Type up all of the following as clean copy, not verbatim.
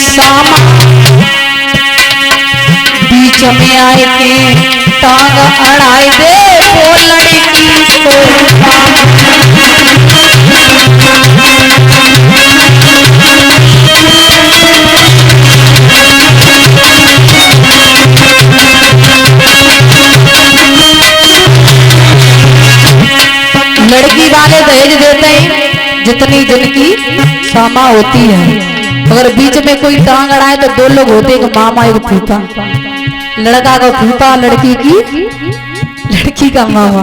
सामा बीच में आए के टांग अड़ाए दे वो लड़की को लड़की वाले दहेज देते हैं जितनी जिनकी सामा होती है। अगर बीच में कोई टांग अड़ाए तो दो लोग होते, एक मामा एक फूफा। लड़का का फूफा, लड़की का मामा।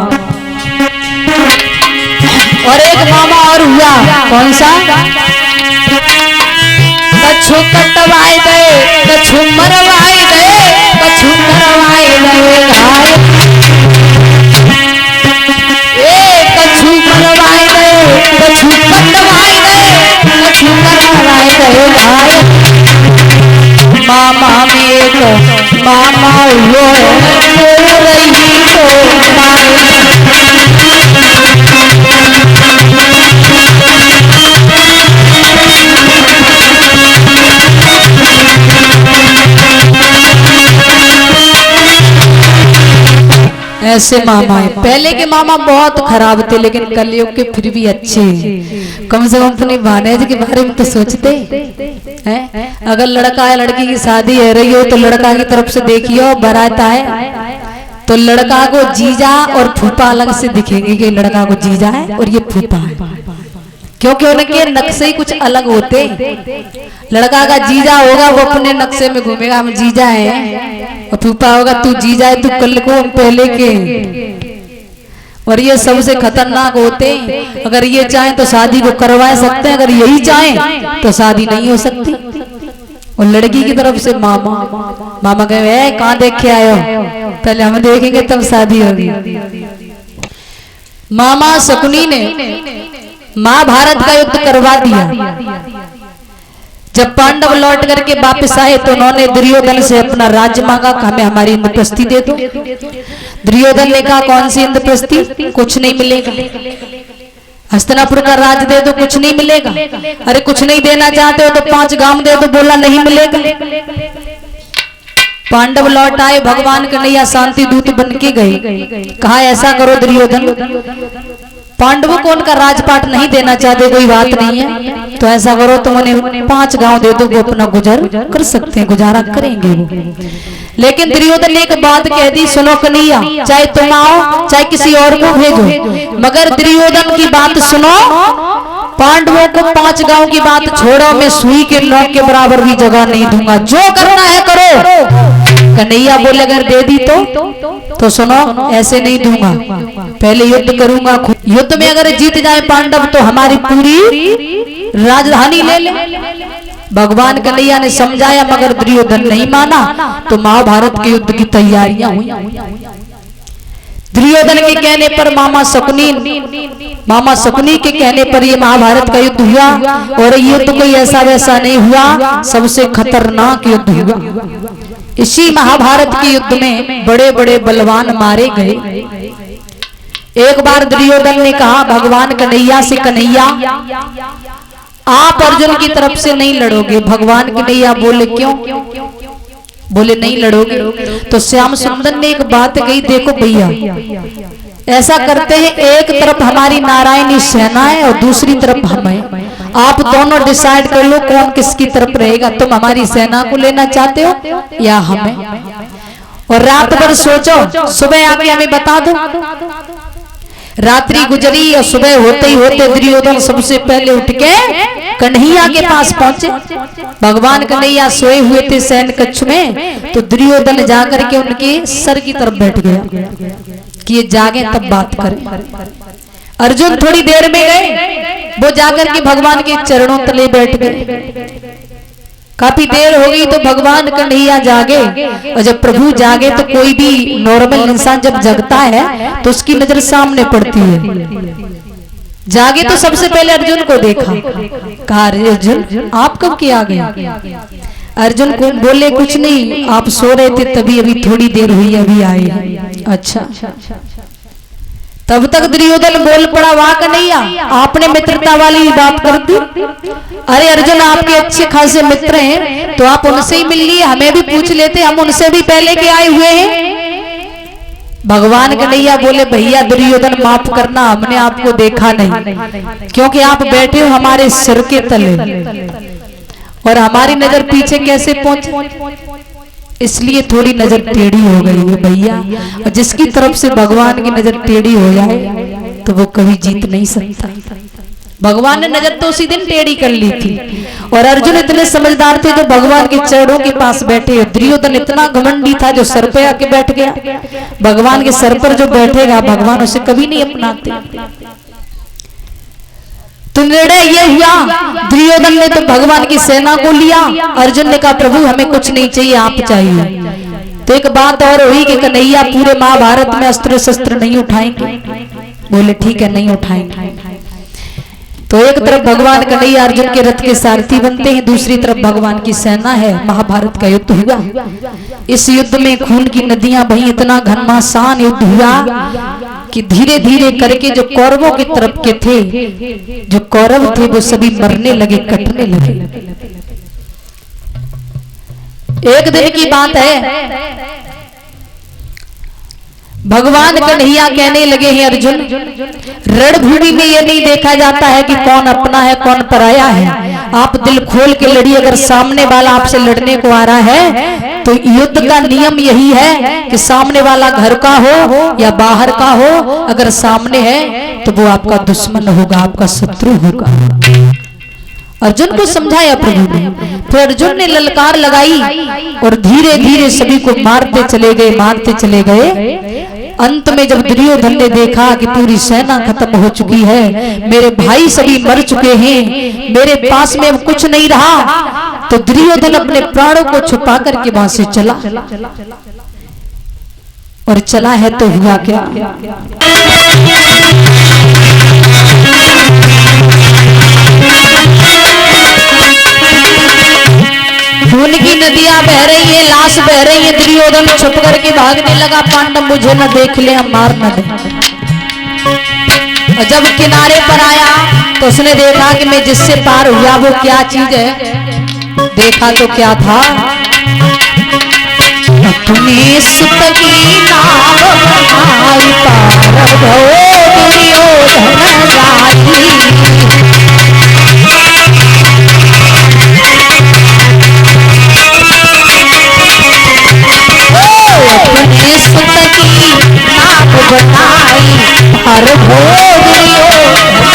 और एक मामा और हुआ, कौन सा? कछु कटवाए गए, कछु मरवाए गए, कछु करवाए गए घाय। कछु मरवाए गए, कछु कटवाए गए, कछु करवाए गए घाय। मामा में एक मामा हुआ रही तो माए। ऐसे मामा है। पहले के मामा बहुत खराब थे, लेकिन कलयुग के फिर भी अच्छे हैं। कम से कम अपने भानेज के बारे में तो सोचते हैं। अगर लड़का है, लड़की की शादी हो रही हो तो लड़का की तरफ से देखियो बारात आए तो लड़का को जीजा और फूफा अलग से दिखेंगे कि लड़का को जीजा है और ये फूफा है, क्योंकि उनके नक्शे ही कुछ अलग होते। लड़का का जीजा होगा वो अपने नक्शे में घूमेगा, हम जीजा हैं, और फूफा होगा तू जीजा है, तू कल को हम पहले के। और ये सबसे खतरनाक होते। अगर ये चाहें तो शादी को करवा सकते हैं, अगर यही चाहें तो शादी नहीं हो सकती। और लड़की की तरफ से मामा कहे कहाँ देख के आए हो, पहले हम देखेंगे तब शादी होगी। मामा शकुनी ने महाभारत का युद्ध करवा दिया। जब पांडव लौट करके वापस आए तो उन्होंने दुर्योधन से अपना राज्य मांगा, हमें हमारी इंद्रप्रस्थि दे दो। दुर्योधन ने कहा कौन सी इंद्रप्रस्थि, कुछ नहीं मिलेगा। हस्तिनापुर का राज दे दो, कुछ नहीं मिलेगा। अरे कुछ नहीं देना चाहते हो तो 5 गांव दे दो, बोला नहीं मिलेगा। पांडव लौट आए, भगवान कन्हैया शांति दूत बन के गए। कहा ऐसा करो दुर्योधन, पांडवों को उनका राजपाट नहीं देना चाहते, कोई बात नहीं है, तो ऐसा करो तुम उन्हें 5 गांव दे दो, वो अपना गुजर कर सकते हैं, गुजारा करेंगे वो। लेकिन दुर्योधन ने एक बात कह दी, सुनो कन्हैया, चाहे तुम आओ चाहे किसी और को भेजो, मगर दुर्योधन की बात सुनो। पांडवों को 5 गांव की बात छोड़ो, मैं सुई के नोक के बराबर भी जगह नहीं दूंगा, जो करना है करो। कन्हैया बोले अगर दे दी तो सुनो ऐसे नहीं दूंगा, पहले युद्ध करूंगा। युद्ध में अगर जीत जाए पांडव तो हमारी पूरी राजधानी ले ले। भगवान कन्हैया ने समझाया मगर दुर्योधन नहीं माना, तो महाभारत के युद्ध की तैयारियां हुई। दुर्योधन के कहने पर मामा शकुनी के कहने पर ये महाभारत का युद्ध हुआ। और युद्ध कोई ऐसा वैसा नहीं हुआ, सबसे खतरनाक युद्ध हुआ। इसी महाभारत के युद्ध में बड़े बड़े बलवान मारे गए। एक बार दुर्योधन ने कहा भगवान कन्हैया से, कन्हैया आप अर्जुन की तरफ से नहीं लड़ोगे। भगवान कन्हैया बोले क्यों? बोले नहीं लड़ोगे। तो श्याम सुंदर ने एक बात कही, देखो भैया ऐसा करते हैं, एक तरफ हमारी नारायणी सेना है और दूसरी तरफ हम हैं, आप दोनों डिसाइड कर लो कौन किसकी तरफ रहेगा। तुम हमारी सेना को लेना चाहते हो या हमें? और रात भर सोचो, सुबह आके हमें बता दो। रात्रि गुजरी और सुबह होते ही होते दुर्योधन सबसे पहले उठ के कन्हैया के पास पहुंचे। भगवान कन्हैया सोए हुए थे शयन कक्ष में, तो दुर्योधन जाकर के उनके सर की तरफ बैठ गया कि ये जागे तब बात करें। अर्जुन थोड़ी देर में गए, वो जाकर के भगवान के चरणों तले बैठ गए। काफी देर हो गई तो भगवान कन्हैया जागे, और जब प्रभु जागे तो कोई भी नॉर्मल इंसान जब जगता है तो उसकी नजर सामने पड़ती है। जागे तो सबसे पहले अर्जुन को देखा, कहा अर्जुन आप कब के आ गए? अर्जुन को बोले कुछ नहीं, आप सो रहे थे तभी, अभी थोड़ी देर हुई अभी आए। अच्छा, तब तक दुर्योधन बोल पड़ा, वाह कन्हैया आपने मित्रता वाली बात कर दी। अरे अर्जुन आपके अच्छे खासे मित्र हैं तो आप उनसे ही मिल लिए, हमें भी पूछ लेते, हम उनसे भी पहले के आए हुए हैं। भगवान कन्हैया बोले भैया दुर्योधन माफ करना, हमने आपको देखा नहीं, क्योंकि आप बैठे हो हमारे सिर के तले और हमारी नजर पीछे कैसे पहुंचे, इसलिए थोड़ी नजर टेढ़ी हो गई है भैया। और जिसकी तरफ से भगवान की नजर टेढ़ी हो जाए तो वो कभी जीत नहीं सकता। भगवान ने नजर तो उसी दिन टेढ़ी कर ली थी। और अर्जुन इतने समझदार थे जो भगवान के चरणों के पास बैठे। दुर्योधन इतना घमंडी था जो सर पे आके बैठ गया। भगवान के सर पर जो बैठेगा भगवान उसे कभी नहीं अपनाते। तो निर्णय ये हुआ, दुर्योधन ने तो भगवान की सेना को लिया। अर्जुन ने कहा प्रभु हमें कुछ नहीं चाहिए, आप चाहिए। तो एक बात और हुई कि कन्हैया पूरे महाभारत में अस्त्र शस्त्र नहीं उठाएंगे। बोले ठीक है नहीं उठाएंगे। तो एक तरफ भगवान कन्हैया अर्जुन के रथ के सारथी बनते हैं, दूसरी तरफ भगवान की सेना है। महाभारत का युद्ध हुआ। इस युद्ध में खून की नदियां बही, इतना घमासान युद्ध हुआ कि धीरे धीरे करके जो कौरवों की तरफ के थे, जो कौरव थे वो सभी मरने लगे, कटने लगे। एक दिन की बात है, भगवान कन्हैया कहने लगे हैं अर्जुन, रणभूमि में ये नहीं देखा जाता है कि कौन अपना है कौन पराया है। आप दिल खोल के लड़िए। अगर सामने वाला आपसे लड़ने को आ रहा है तो युद्ध का नियम यही है कि सामने वाला घर का हो या बाहर का हो, अगर सामने है तो वो आपका दुश्मन होगा, आपका शत्रु होगा। अर्जुन को समझाया प्रभु ने। तो अर्जुन ने ललकार लगाई और धीरे धीरे सभी को मारते चले गए, मारते चले गए। अंत में जब दुर्योधन ने देखा कि पूरी सेना खत्म हो चुकी है, मेरे भाई सभी मर चुके हैं, मेरे पास में अब कुछ नहीं रहा, तो दुर्योधन अपने प्राणों को छुपा करके वहां से चला। और चला है तो हुआ क्या, खून की नदियां बह रही है, लाश बह रही है। दुर्योधन छुप करके भागने लगा, पांडव मुझे न देख ले, हम मार न दे। और जब किनारे पर आया तो उसने देखा कि मैं जिससे पार हुआ वो क्या चीज है। देखा तो क्या था, अपनी सुत की नाव बनाई पार भो दुर्योधन जाई। अपने सुत की नाव बनाई पार भो दुर्योधन जाई।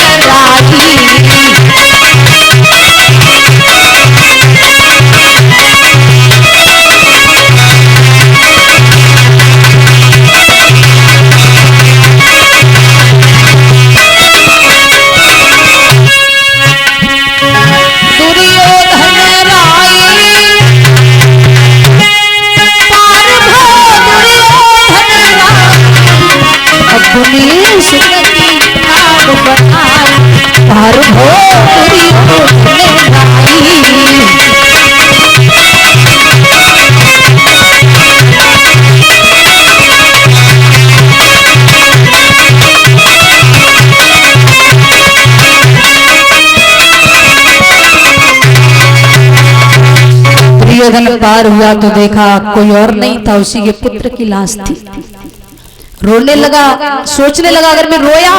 दुर्योधन पार हुआ तो देखा कोई और नहीं था, उसी के पुत्र की लाश थी। रोने लगा, सोचने लगा अगर मैं रोया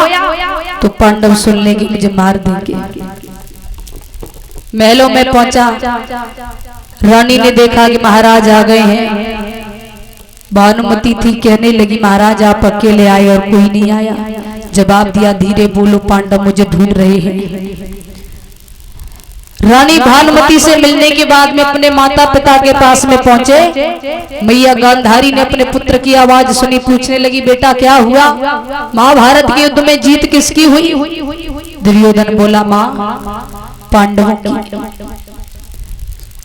तो पांडव सुन लेंगे, मुझे मार देंगे। महलों में पहुंचा, रानी ने देखा कि महाराज आ गए हैं। भानुमति थी, कहने लगी महाराज आप अकेले आए और कोई नहीं आया। जवाब दिया धीरे बोलो पांडव मुझे ढूंढ रहे हैं। रानी भानुमति से मिलने के बाद में अपने माता पिता के पास में पहुंचे। मैया गांधारी ने अपने पुत्र की आवाज सुनी, पूछने लगी बेटा क्या हुआ, महाभारत के युद्ध में जीत किसकी हुई। दुर्योधन बोला माँ पांडवों की।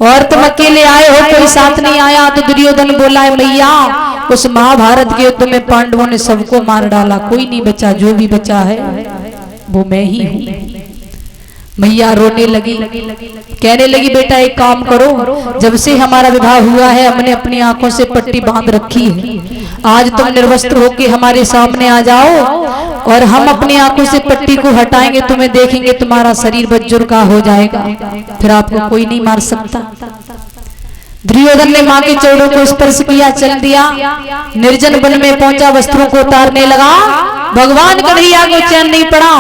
और तुम अकेले आए हो, कोई साथ नहीं आया। तो दुर्योधन बोला है मैया उस महाभारत के युद्ध में पांडवों ने सबको मार डाला, कोई नहीं बचा, जो भी बचा है वो मैं ही हूँ। मैया रोने लगी, कहने लगी बेटा एक काम करो, जब से हमारा विवाह हुआ है हमने अपनी आंखों से पट्टी बांध रखी है। आज तुम निर्वस्त्र होके हमारे सामने आ जाओ और हम अपनी आंखों से पट्टी को हटाएंगे, तुम्हें देखेंगे तुम्हारा शरीर बज्जुर का हो जाएगा, फिर आपको कोई नहीं मार सकता। दुर्योधन ने मां के चरणों को स्पर्श किया, चल दिया, निर्जन वन में पहुंचा, वस्त्रों को उतारने लगा। भगवान कन्हैया को चैन नहीं पड़ा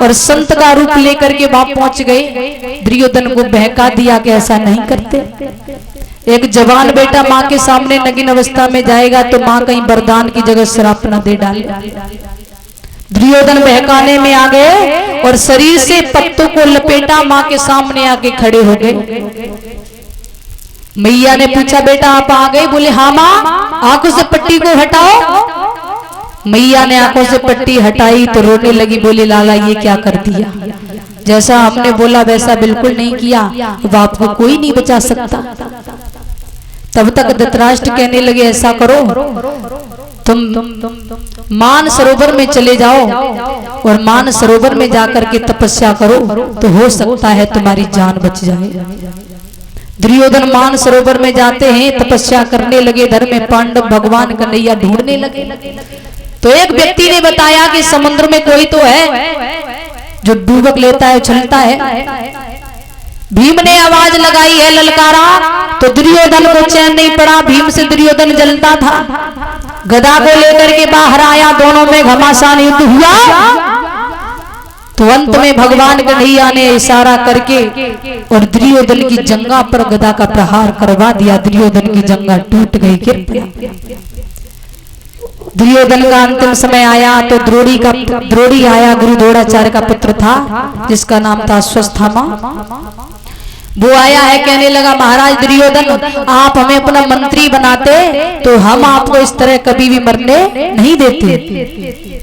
और संत का रूप लेकर के वहां पहुंच गए। दुर्योधन को बहका दिया कि ऐसा नहीं करते। एक जवान बेटा मां के सामने नग्न अवस्था में जाएगा तो मां कहीं वरदान की जगह श्राप न दे डाले। दुर्योधन बहकाने में आ गए और शरीर से पत्तों को लपेटा, मां के सामने आके खड़े हो गए। मैया ने पूछा, बेटा आप आ गए? बोले हाँ मां, आंखों से पट्टी को हटाओ। मैया ने आंखों से पट्टी हटाई तो रोने लगी, बोले लाला ये क्या कर दिया, जैसा हमने बोला वैसा बिल्कुल नहीं किया, अब आपको कोई नहीं बचा सकता। तब तक धृतराष्ट्र कहने लगे, ऐसा करो तुम मान सरोवर में चले जाओ और मान सरोवर में जाकर के तपस्या करो, तो हो सकता है तुम्हारी जान बच जाए। दुर्योधन मान सरोवर में जाते हैं, तपस्या करने लगे, धर में पांडव भगवान कन्हैया ढूंढने लगे। तो एक व्यक्ति ने बताया कि समुद्र में कोई तो है जो डूबक लेता है, उछलता है। भीम ने आवाज लगाई है, ललकारा, तो दुर्योधन को चैन नहीं पड़ा। भीम से दुर्योधन जलता था, गदा को लेकर के बाहर आया, दोनों में घमासान युद्ध हुआ। तो अंत में भगवान कन्हैया ने इशारा करके और दुर्योधन की जंघा पर गदा का प्रहार करवा दिया। दुर्योधन की जंघा टूट गई, गिर पड़ा। दुर्योधन का अंतिम समय आया तो द्रोणी आया, गुरु द्रोणाचार्य का पुत्र था जिसका नाम था अश्वत्थामा। वो आया है, कहने लगा, महाराज दुर्योधन आप हमें अपना मंत्री बनाते तो हम आपको इस तरह कभी भी मरने नहीं देते।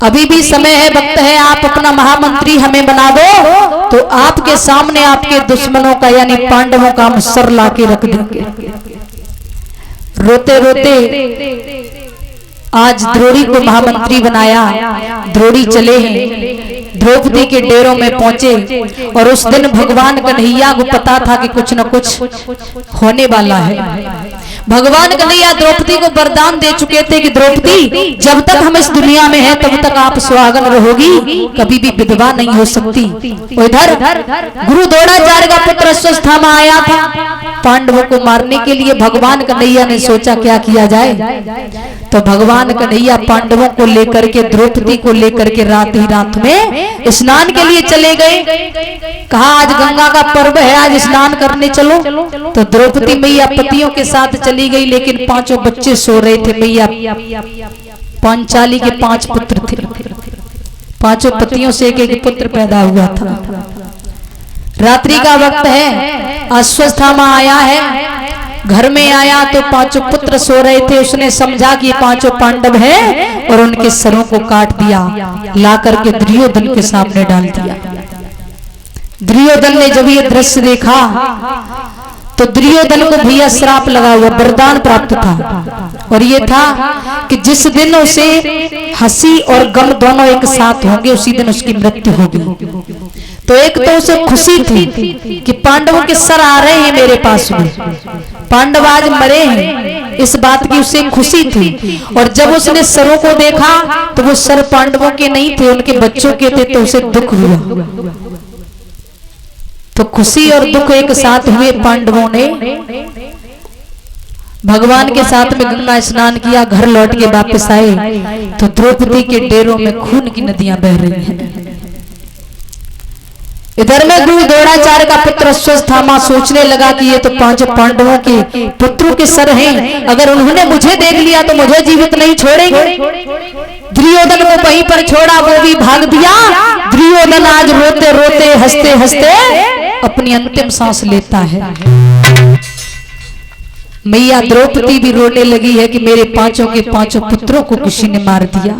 अभी भी समय है, वक्त है, आप अपना महामंत्री हमें बना दो तो आपके सामने आपके दुश्मनों का यानी पांडवों का हम सर ला के रख देंगे। रोते रोते आज द्रोणी को महामंत्री बनाया। द्रोणी चले हैं, द्रौपदी के डेरों में पहुंचे और उस दिन भगवान कन्हैया को पता था कि कुछ न कुछ होने वाला है। भगवान कन्हैया द्रौपदी को वरदान दे चुके थे कि द्रौपदी जब तक हम इस दुनिया में हैं तब तक आप सुहागन रहोगी, कभी भी विधवा नहीं हो सकती। इधर गुरु द्रोणाचार्य का पुत्र अश्वत्थामा आया था पांडवों को मारने के लिए। भगवान कन्हैया ने सोचा क्या किया जाए, तो भगवान कन्हैया पांडवों को लेकर के, द्रौपदी को लेकर के रात ही रात में स्नान के लिए चले गए। कहा आज गंगा का पर्व है, आज स्नान करने चलो। तो द्रौपदी मैया पतियों के साथ चली गई, लेकिन पांचों बच्चे सो रहे थे। मैया पांचाली के 5 पुत्र थे, पांचों पतियों से एक एक पुत्र पैदा हुआ था। रात्रि का वक्त है, अश्वत्थामा आया है, घर में आया तो 5 पुत्र सो रहे थे। उसने समझा कि 5 पांडव हैं और उनके सरों को काट दिया, ला करके दुर्योधन के सामने डाल दिया। दुर्योधन ने जब ये दृश्य देखा तो दुर्योधन को भैया श्राप लगा हुआ, वरदान प्राप्त था, और ये था कि जिस दिन उसे हंसी और गम दोनों एक साथ होंगे उसी दिन उसकी मृत्यु होगी। तो एक तो उसे खुशी थी कि पांडवों के सर आ रहे हैं मेरे पास में, पांडव आज मरे हैं, इस बात की उसे खुशी थी। और जब उसने सरों को देखा तो वो सर पांडवों के नहीं थे, उनके बच्चों के थे, तो उसे दुख हुआ। तो खुशी और दुख एक साथ हुए। पांडवों ने भगवान के साथ में गंगा स्नान किया, घर लौट के वापस आए तो द्रौपदी के डेरों में खून की नदियां बह रही हैं। इधर में गुरु द्रोणाचार्य का पुत्र अश्वत्थामा सोचने लगा कि ये तो 5 पांडवों के पुत्रों के सर हैं, अगर उन्होंने मुझे देख लिया तो मुझे जीवित नहीं छोड़ेंगे। दुर्योधन को वहीं पर छोड़ा, वो भी भाग दिया। दुर्योधन आज रोते रोते हंसते हंसते अपनी अंतिम सांस लेता है। मैया द्रौपदी भी रोने लगी है कि मेरे 5 के 5 पुत्रों को किसी ने मार दिया।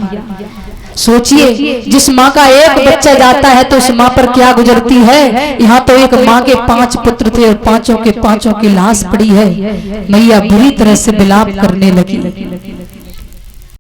सोचिए, जिस माँ का एक बच्चा जाता है तो उस माँ पर क्या गुजरती है। यहाँ तो एक माँ के 5 पुत्र थे और 5 के 5 की लाश पड़ी है। मैया बुरी तरह से विलाप करने लगी।